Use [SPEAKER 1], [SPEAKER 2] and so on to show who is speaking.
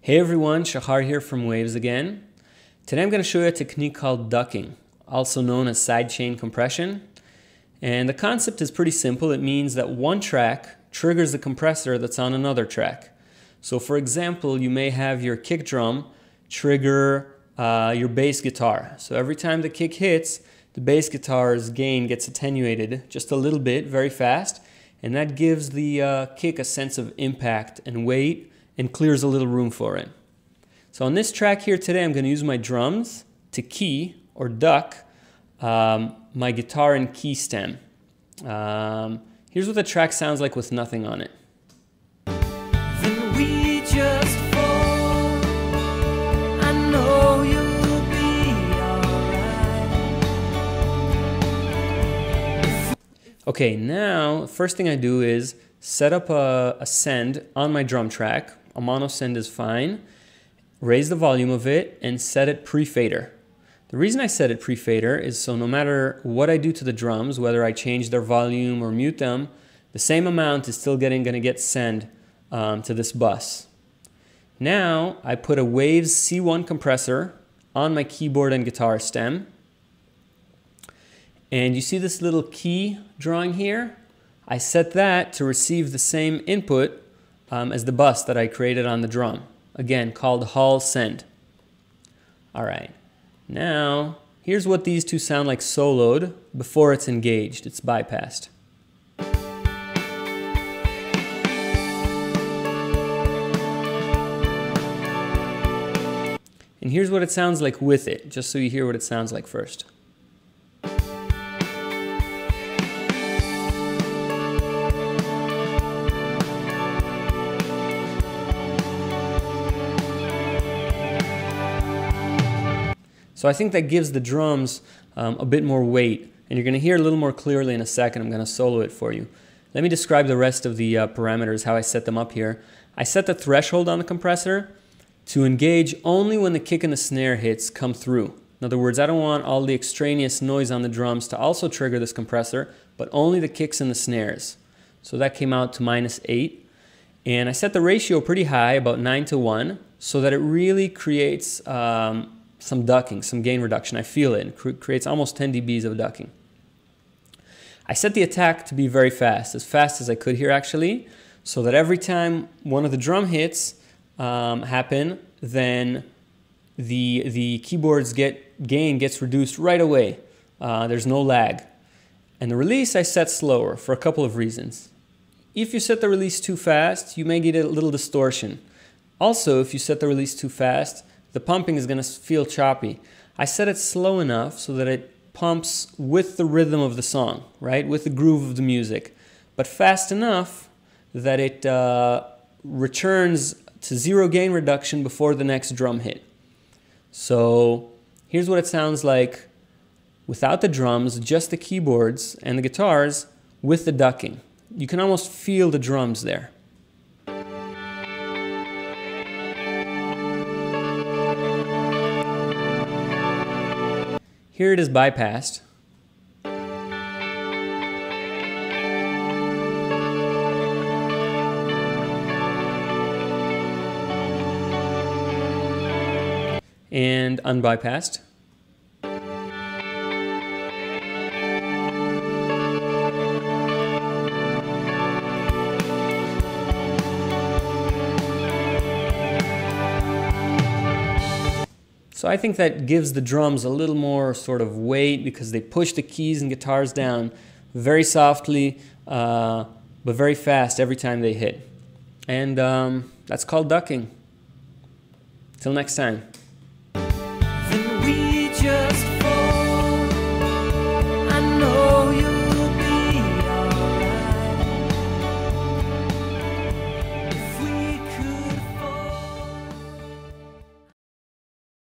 [SPEAKER 1] Hey everyone, Shahar here from Waves again. Today I'm going to show you a technique called ducking, also known as sidechain compression. And the concept is pretty simple. It means that one track triggers the compressor that's on another track. So for example, you may have your kick drum trigger your bass guitar. So every time the kick hits, the bass guitar's gain gets attenuated just a little bit, very fast, and that gives the kick a sense of impact and weight and clears a little room for it. So on this track here today, I'm going to use my drums to key or duck my guitar and key stem. Here's what the track sounds like with nothing on it.
[SPEAKER 2] Then we just fall. I know you'll be alright.
[SPEAKER 1] Okay, now first thing I do is set up a send on my drum track. A mono send is fine. Raise the volume of it and set it pre-fader. The reason I set it pre-fader is so no matter what I do to the drums, whether I change their volume or mute them, the same amount is still going to get sent to this bus. Now I put a Waves C1 compressor on my keyboard and guitar stem. And you see this little key drawing here? I set that to receive the same input as the bus that I created on the drum. Again, called Hall Send. Alright, now here's what these two sound like soloed before it's engaged, it's bypassed. And here's what it sounds like with it, just so you hear what it sounds like first. So I think that gives the drums a bit more weight, and you're going to hear a little more clearly in a second. I'm going to solo it for you. Let me describe the rest of the parameters, how I set them up here. I set the threshold on the compressor to engage only when the kick and the snare hits come through. In other words, I don't want all the extraneous noise on the drums to also trigger this compressor, but only the kicks and the snares. So that came out to -8. And I set the ratio pretty high, about 9:1, so that it really creates some ducking, some gain reduction. I feel it. It creates almost 10 dBs of ducking. I set the attack to be very fast as I could here actually, so that every time one of the drum hits happen, then the keyboard's gain gets reduced right away. There's no lag. And the release I set slower for a couple of reasons. If you set the release too fast, you may get a little distortion. Also, if you set the release too fast, the pumping is going to feel choppy. I set it slow enough so that it pumps with the rhythm of the song, right? With the groove of the music, but fast enough that it returns to zero gain reduction before the next drum hit. So here's what it sounds like without the drums, just the keyboards and the guitars with the ducking. You can almost feel the drums there. Here it is bypassed. And unbypassed. So I think that gives the drums a little more sort of weight because they push the keys and guitars down very softly, but very fast every time they hit. And that's called ducking. Till next time.